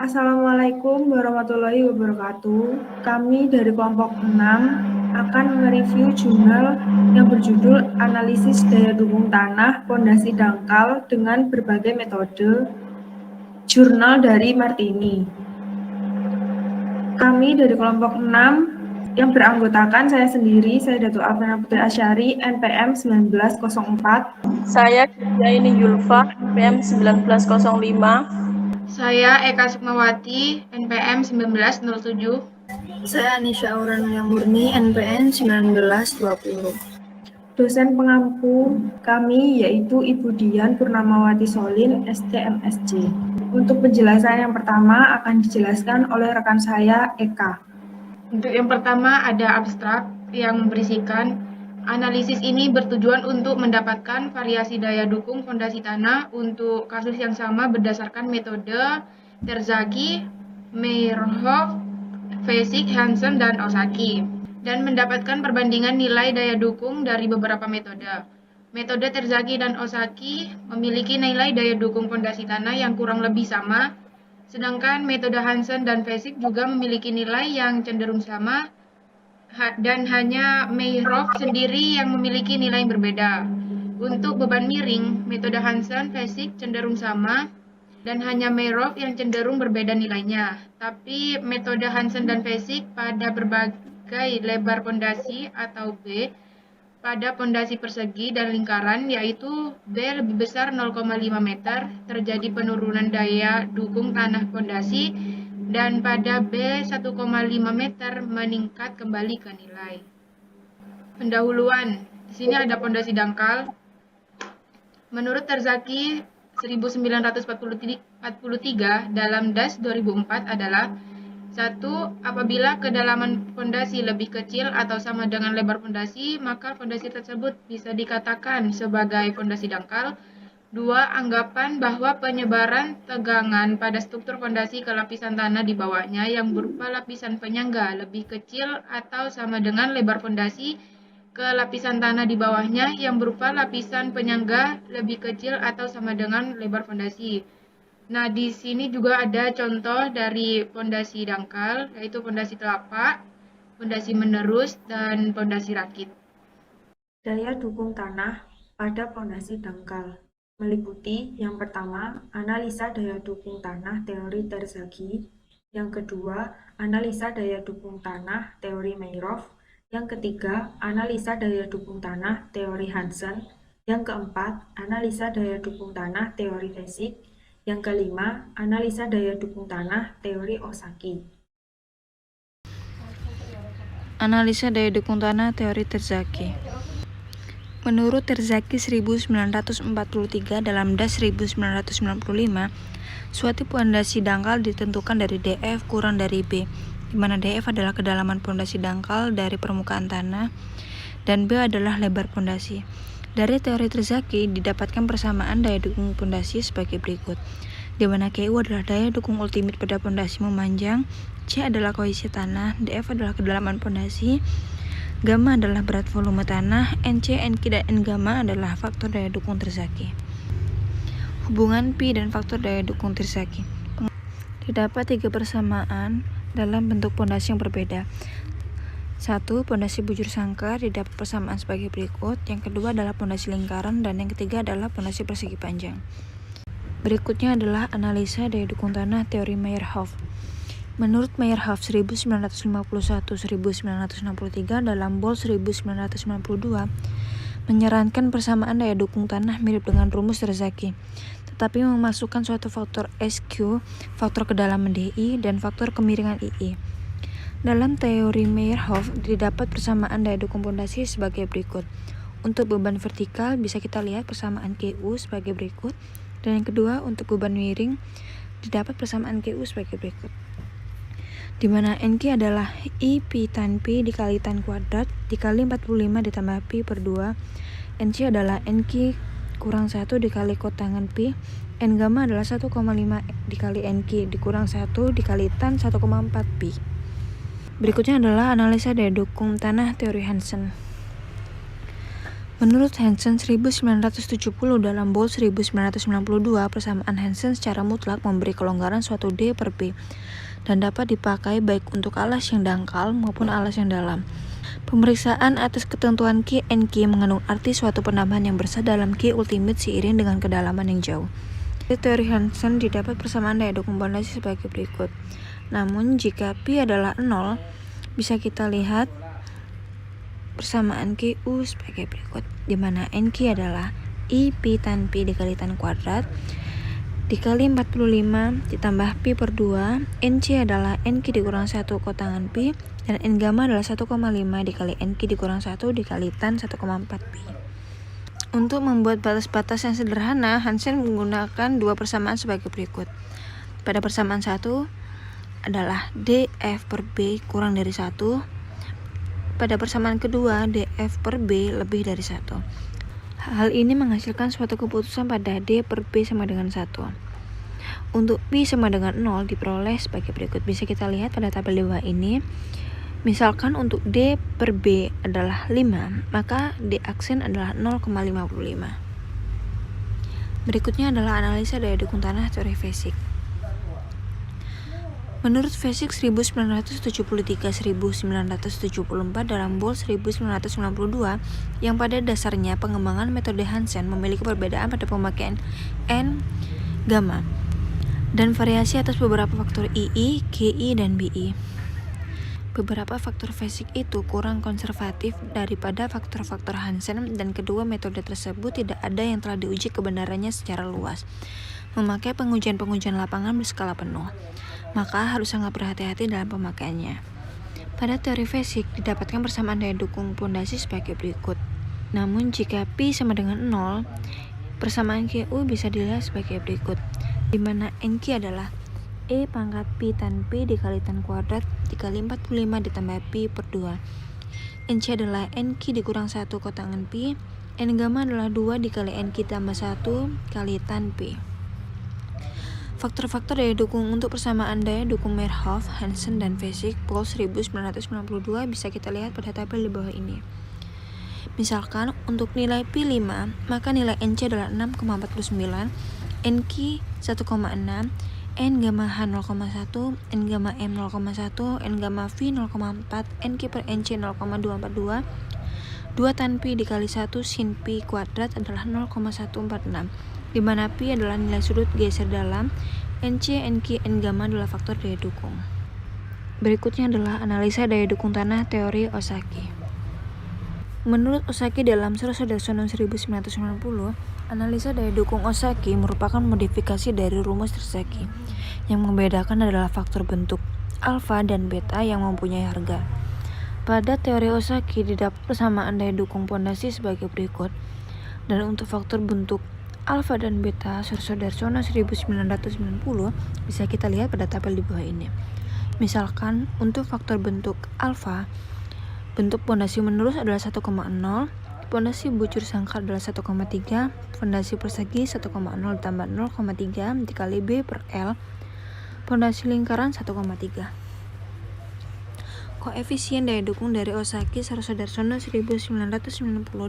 Assalamualaikum warahmatullahi wabarakatuh. Kami dari kelompok 6 akan mereview jurnal yang berjudul Analisis Daya Dukung Tanah Pondasi Dangkal dengan berbagai metode, jurnal dari Martini. Kami dari kelompok 6 yang beranggotakan saya sendiri, saya Datuk Afrina Putri Asyari, NPM 1904. Saya Jaini Yulfa, NPM 1905. Saya Eka Sukmawati, NPM 1907. Saya Anisha Aurelia Murni, NPM 1920. Dosen pengampu kami yaitu Ibu Dian Purnamawati Solin, STMSC. Untuk penjelasan yang pertama akan dijelaskan oleh rekan saya, Eka. Untuk yang pertama ada abstrak yang berisikan analisis ini bertujuan untuk mendapatkan variasi daya dukung fondasi tanah untuk kasus yang sama berdasarkan metode Terzaghi, Meyerhoff, Vesic, Hansen, dan Osaki, dan mendapatkan perbandingan nilai daya dukung dari beberapa metode. Metode Terzaghi dan Osaki memiliki nilai daya dukung fondasi tanah yang kurang lebih sama, sedangkan metode Hansen dan Vesic juga memiliki nilai yang cenderung sama, dan hanya Meyerhoff sendiri yang memiliki nilai yang berbeda. Untuk beban miring, metode Hansen, Vesic cenderung sama, dan hanya Meyerhoff yang cenderung berbeda nilainya. Tapi metode Hansen dan Vesic pada berbagai lebar pondasi atau B pada pondasi persegi dan lingkaran, yaitu B lebih besar 0,5 meter, terjadi penurunan daya dukung tanah pondasi, dan pada B 1,5 meter meningkat kembali ke nilai. Pendahuluan, di sini ada pondasi dangkal. Menurut Terzaghi 1943 dalam DAS 2004 adalah 1. Apabila kedalaman fondasi lebih kecil atau sama dengan lebar fondasi, maka fondasi tersebut bisa dikatakan sebagai fondasi dangkal. 2. Anggapan bahwa penyebaran tegangan pada struktur fondasi ke lapisan tanah di bawahnya yang berupa lapisan penyangga lebih kecil atau sama dengan lebar fondasi ke lapisan tanah di bawahnya yang berupa lapisan penyangga lebih kecil atau sama dengan lebar fondasi. Nah, di sini juga ada contoh dari pondasi dangkal, yaitu pondasi telapak, pondasi menerus, dan pondasi rakit. Daya dukung tanah pada pondasi dangkal meliputi yang pertama, analisa daya dukung tanah teori Terzaghi, yang kedua, analisa daya dukung tanah teori Meyerhoff, yang ketiga, analisa daya dukung tanah teori Hansen, yang keempat, analisa daya dukung tanah teori Vesic, yang kelima, analisa daya dukung tanah teori Osaki. Analisa daya dukung tanah teori Terzaghi. Menurut Terzaghi 1943 dalam DAS 1995, suatu pondasi dangkal ditentukan dari DF kurang dari B, di mana DF adalah kedalaman pondasi dangkal dari permukaan tanah dan B adalah lebar pondasi. Dari teori Terzaghi didapatkan persamaan daya dukung pondasi sebagai berikut, di mana KU adalah daya dukung ultimate pada pondasi memanjang, C adalah kohesi tanah, DF adalah kedalaman pondasi, gamma adalah berat volume tanah, NC, NQ, dan N gamma adalah faktor daya dukung Terzaghi. Hubungan Pi dan faktor daya dukung Terzaghi. Didapat 3 persamaan dalam bentuk pondasi yang berbeda. 1. Pondasi bujur sangkar didapat persamaan sebagai berikut. Yang kedua adalah pondasi lingkaran, dan yang ketiga adalah pondasi persegi panjang. Berikutnya adalah analisa daya dukung tanah teori Meyerhoff. Menurut Meyerhoff 1951-1963 dalam Bol 1992 menyarankan persamaan daya dukung tanah mirip dengan rumus Terzaghi, tetapi memasukkan suatu faktor SQ, faktor kedalaman DI, dan faktor kemiringan II. Dalam teori Meyerhoff didapat persamaan daya dukung pondasi sebagai berikut. Untuk beban vertikal bisa kita lihat persamaan KU sebagai berikut, dan yang kedua untuk beban miring didapat persamaan KU sebagai berikut, di mana NQ adalah I Pi tan Pi dikali tan kuadrat dikali 45 ditambah Pi per 2, NC adalah NQ kurang 1 dikali kotangan Pi, N gamma adalah 1,5 dikali NQ dikurang 1 dikali tan 1,4 Pi. Berikutnya adalah analisa daya dukung tanah teori Hansen. Menurut Hansen 1970 dalam Bowl 1992, persamaan Hansen secara mutlak memberi kelonggaran suatu D per B dan dapat dipakai baik untuk alas yang dangkal maupun alas yang dalam. Pemeriksaan atas ketentuan Q and Q mengandung arti suatu penambahan yang besar dalam Q ultimate seiring dengan kedalaman yang jauh. Dari teori Hansen didapat persamaan daya dukung pondasi sebagai berikut. Namun jika Pi adalah 0, bisa kita lihat persamaan QU sebagai berikut, di mana NQ adalah I Pi tan Pi dikali tan kuadrat dikali 45 ditambah Pi per 2, NC adalah NQ dikurang 1 kotangan Pi, dan N gamma adalah 1,5 dikali NQ dikurang 1 dikali tan 1,4 Pi. Untuk membuat batas-batas yang sederhana, Hansen menggunakan dua persamaan sebagai berikut. Pada persamaan 1 adalah DF per B kurang dari 1. Pada persamaan kedua, DF per B lebih dari 1. Hal ini menghasilkan suatu keputusan pada D per B sama dengan 1. Untuk Pi sama dengan 0 diperoleh sebagai berikut. Bisa kita lihat pada tabel di bawah ini. Misalkan untuk D per B adalah 5, maka D aksen adalah 0,55. Berikutnya adalah analisa daya dukung tanah teori Fasik. Menurut Fasik 1973-1974 dalam Bowl 1992, yang pada dasarnya pengembangan metode Hansen memiliki perbedaan pada pemakaian N, gamma, dan variasi atas beberapa faktor II, GI, dan BI. Beberapa faktor Fasik itu kurang konservatif daripada faktor-faktor Hansen, dan kedua metode tersebut tidak ada yang telah diuji kebenarannya secara luas. Memakai pengujian-pengujian lapangan berskala penuh, maka harus sangat berhati-hati dalam pemakaiannya. Pada teori Fasik didapatkan persamaan daya dukung pondasi sebagai berikut. Namun jika Pi sama dengan 0, persamaan QU bisa dilihat sebagai berikut, di mana NQ adalah E pangkat Pi tan Pi dikali tan kuadrat dikali 45 ditambah Pi per 2. NC adalah NQ dikurang 1 kotangan Pi. N gamma adalah 2 dikali NQ tambah 1 kali tan Pi. Faktor-faktor daya dukung untuk persamaan daya dukung Merhoff, Hansen, dan Fasik Bowl 1992 bisa kita lihat pada tabel di bawah ini. Misalkan untuk nilai Pi 5, maka nilai NC adalah 6,49, NQ 1,6, N gamma H 0,1, N gamma M 0,1, N gamma V 0,4, NQ per NC 0,242, 2 tan Pi dikali 1 sin Pi kuadrat adalah 0,146, di mana Pi adalah nilai sudut geser dalam, NC, NQ, N gamma adalah faktor daya dukung. Berikutnya adalah analisa daya dukung tanah teori Osaki. Menurut Osaki dalam Survei Darsono 1990, analisa daya dukung Osaki merupakan modifikasi dari rumus Terzaghi. Yang membedakan adalah faktor bentuk alfa dan beta yang mempunyai harga. Pada teori Osaki didapat persamaan daya dukung pondasi sebagai berikut. Dan untuk faktor bentuk alfa dan beta Survei Darsono 1990 bisa kita lihat pada tabel di bawah ini. Misalkan untuk faktor bentuk alfa, bentuk pondasi menerus adalah 1,0, pondasi bujur sangkar adalah 1,3, pondasi persegi 1,0 ditambah 0,3 dikali B per L, pondasi lingkaran 1,3. Koefisien daya dukung dari Osaki Survei Darsono 1990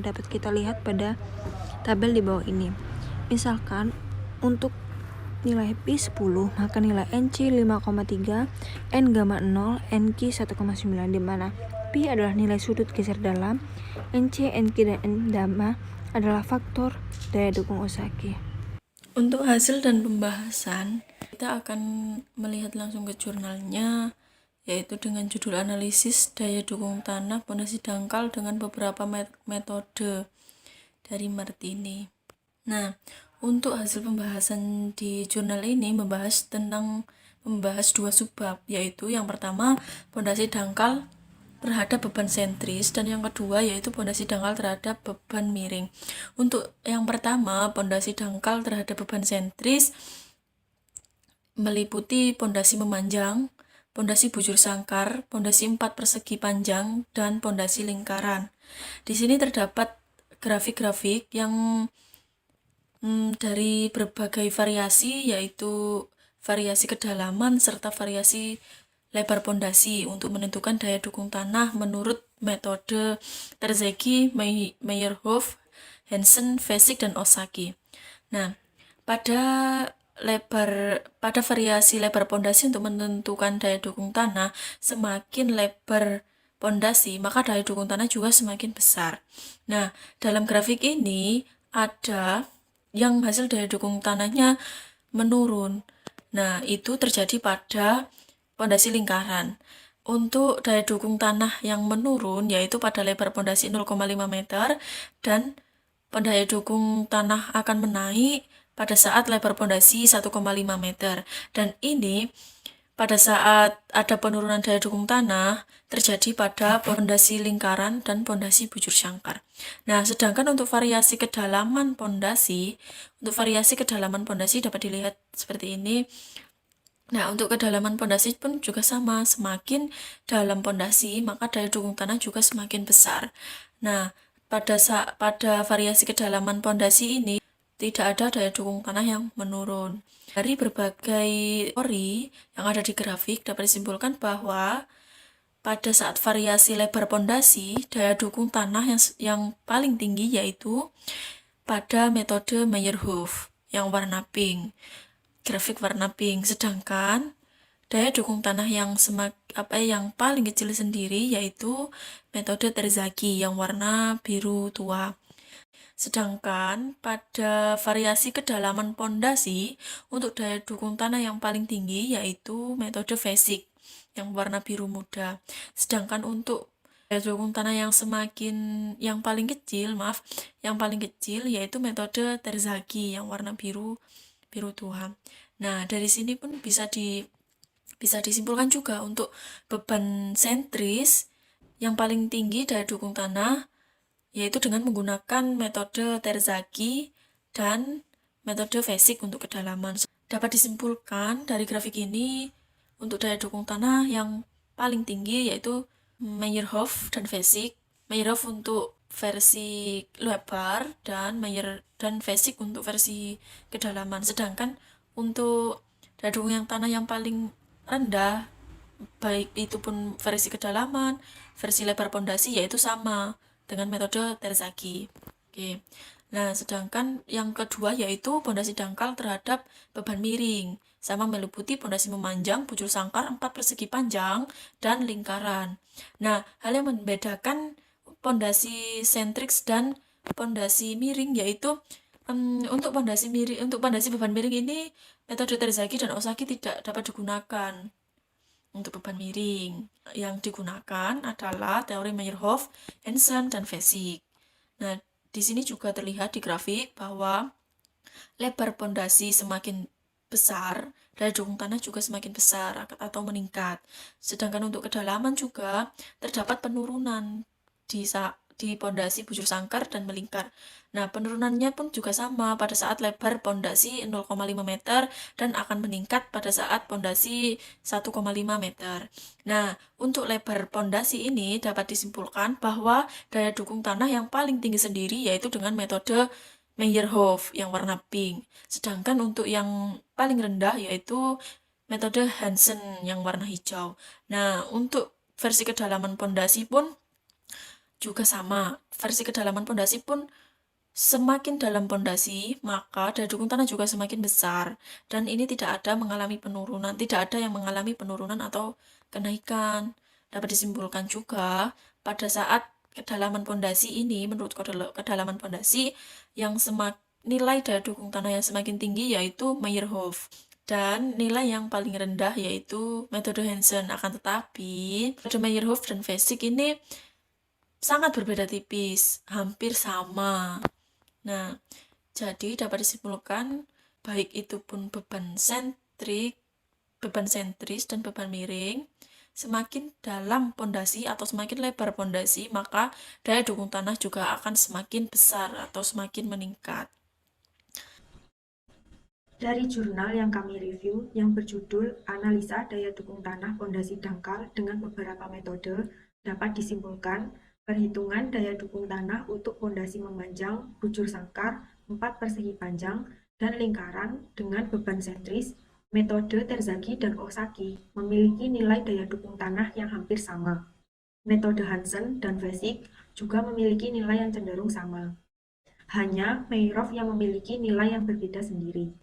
dapat kita lihat pada tabel di bawah ini. Misalkan untuk nilai Pi 10, maka nilai NC 5,3, N gamma 0, NQ 1,9, di mana Pi adalah nilai sudut geser dalam, NC, NQ, dan N gamma adalah faktor daya dukung Osaki. Untuk hasil dan pembahasan, kita akan melihat langsung ke jurnalnya, yaitu dengan judul analisis daya dukung tanah pondasi dangkal dengan beberapa metode dari Martini. Nah, untuk hasil pembahasan di jurnal ini membahas dua subbab, yaitu yang pertama pondasi dangkal terhadap beban sentris, dan yang kedua yaitu pondasi dangkal terhadap beban miring. Untuk yang pertama, pondasi dangkal terhadap beban sentris meliputi pondasi memanjang, pondasi bujur sangkar, pondasi 4 persegi panjang, dan pondasi lingkaran. Di sini terdapat grafik-grafik yang dari berbagai variasi, yaitu variasi kedalaman serta variasi lebar pondasi untuk menentukan daya dukung tanah menurut metode Terzaghi, Meyerhof, Hansen, Vesic, dan Osaki. Nah, pada variasi lebar pondasi untuk menentukan daya dukung tanah, semakin lebar pondasi, maka daya dukung tanah juga semakin besar. Nah, dalam grafik ini ada yang hasil daya dukung tanahnya menurun. Nah, itu terjadi pada pondasi lingkaran. Untuk daya dukung tanah yang menurun yaitu pada lebar pondasi 0,5 meter dan daya dukung tanah akan menaik pada saat lebar pondasi 1,5 meter. Dan ini pada saat ada penurunan daya dukung tanah terjadi pada pondasi lingkaran dan pondasi bujur sangkar. Nah, sedangkan untuk variasi kedalaman pondasi dapat dilihat seperti ini. Nah, untuk kedalaman pondasi pun juga sama, semakin dalam pondasi maka daya dukung tanah juga semakin besar. Nah, pada variasi kedalaman pondasi ini tidak ada daya dukung tanah yang menurun. Dari berbagai teori yang ada di grafik dapat disimpulkan bahwa pada saat variasi lebar pondasi, daya dukung tanah yang paling tinggi yaitu pada metode Meyerhof yang warna pink. Grafik warna pink, sedangkan daya dukung tanah yang paling kecil sendiri yaitu metode Terzaghi yang warna biru tua. Sedangkan pada variasi kedalaman pondasi untuk daya dukung tanah yang paling tinggi yaitu metode Vesic yang warna biru muda. Sedangkan untuk daya dukung tanah yang paling kecil yaitu metode Terzaghi yang warna biru tua. Nah, dari sini pun bisa disimpulkan juga untuk beban sentris yang paling tinggi daya dukung tanah yaitu dengan menggunakan metode Terzaghi dan metode Vesic untuk kedalaman. Dapat disimpulkan dari grafik ini untuk daya dukung tanah yang paling tinggi yaitu Meyerhof dan Vesic. Meyerhof untuk versi lebar dan Vesic untuk versi kedalaman. Sedangkan untuk daya dukung tanah yang paling rendah, baik itu pun versi kedalaman, versi lebar pondasi yaitu sama dengan metode Terzaghi. Oke. Nah, sedangkan yang kedua yaitu pondasi dangkal terhadap beban miring, sama meliputi pondasi memanjang, bujur sangkar, 4 persegi panjang, dan lingkaran. Nah, hal yang membedakan pondasi sentriks dan pondasi miring yaitu untuk pondasi beban miring ini metode Terzaghi dan Osaki tidak dapat digunakan untuk beban miring. Yang digunakan adalah teori Meyerhof, Hansen, dan Vesic. Nah, di sini juga terlihat di grafik bahwa lebar pondasi semakin besar, daya dukung tanah juga semakin besar atau meningkat. Sedangkan untuk kedalaman juga terdapat penurunan di pondasi bujur sangkar dan melingkar. Nah, penurunannya pun juga sama pada saat lebar pondasi 0,5 meter dan akan meningkat pada saat pondasi 1,5 meter. Nah, untuk lebar pondasi ini dapat disimpulkan bahwa daya dukung tanah yang paling tinggi sendiri yaitu dengan metode Meyerhof yang warna pink. Sedangkan untuk yang paling rendah yaitu metode Hansen yang warna hijau. Nah, untuk versi kedalaman pondasi pun juga sama. Versi kedalaman pondasi pun semakin dalam pondasi, maka daya dukung tanah juga semakin besar. Dan ini tidak ada yang mengalami penurunan atau kenaikan. Dapat disimpulkan juga pada saat kedalaman pondasi ini, menurut kedalaman pondasi yang nilai daya dukung tanah yang semakin tinggi yaitu Meyerhof. Dan nilai yang paling rendah yaitu metode Hansen. Akan tetapi, metode Meyerhof dan Vesic ini sangat berbeda tipis, hampir sama. Nah, jadi dapat disimpulkan baik itu pun beban sentris dan beban miring, semakin dalam pondasi atau semakin lebar pondasi, maka daya dukung tanah juga akan semakin besar atau semakin meningkat. Dari jurnal yang kami review yang berjudul Analisa Daya Dukung Tanah Pondasi Dangkal dengan beberapa metode, dapat disimpulkan perhitungan daya dukung tanah untuk pondasi memanjang, bujur sangkar, 4 persegi panjang, dan lingkaran dengan beban sentris, metode Terzaghi dan Osaki memiliki nilai daya dukung tanah yang hampir sama. Metode Hansen dan Vesic juga memiliki nilai yang cenderung sama. Hanya Meyerhof yang memiliki nilai yang berbeda sendiri.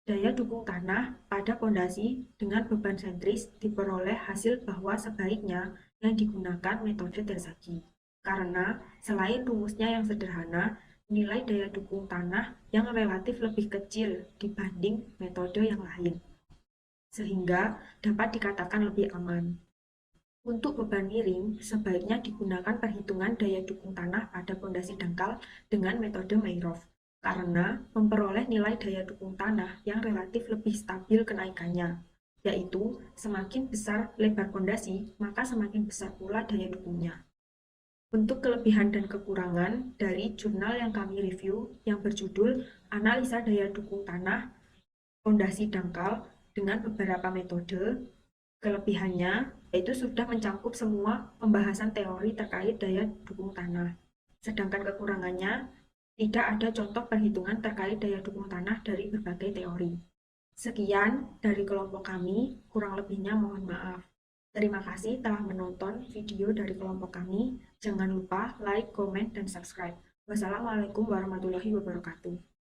Daya dukung tanah pada pondasi dengan beban sentris diperoleh hasil bahwa sebaiknya yang digunakan metode Terzaghi. Karena selain rumusnya yang sederhana, nilai daya dukung tanah yang relatif lebih kecil dibanding metode yang lain, sehingga dapat dikatakan lebih aman. Untuk beban miring, sebaiknya digunakan perhitungan daya dukung tanah pada pondasi dangkal dengan metode Meyerhof, karena memperoleh nilai daya dukung tanah yang relatif lebih stabil kenaikannya, yaitu semakin besar lebar pondasi, maka semakin besar pula daya dukungnya. Untuk kelebihan dan kekurangan dari jurnal yang kami review yang berjudul Analisa Daya Dukung Tanah Pondasi Dangkal dengan beberapa metode, kelebihannya yaitu sudah mencakup semua pembahasan teori terkait daya dukung tanah. Sedangkan kekurangannya, tidak ada contoh perhitungan terkait daya dukung tanah dari berbagai teori. Sekian dari kelompok kami, kurang lebihnya mohon maaf. Terima kasih telah menonton video dari kelompok kami. Jangan lupa like, komen, dan subscribe. Wassalamualaikum warahmatullahi wabarakatuh.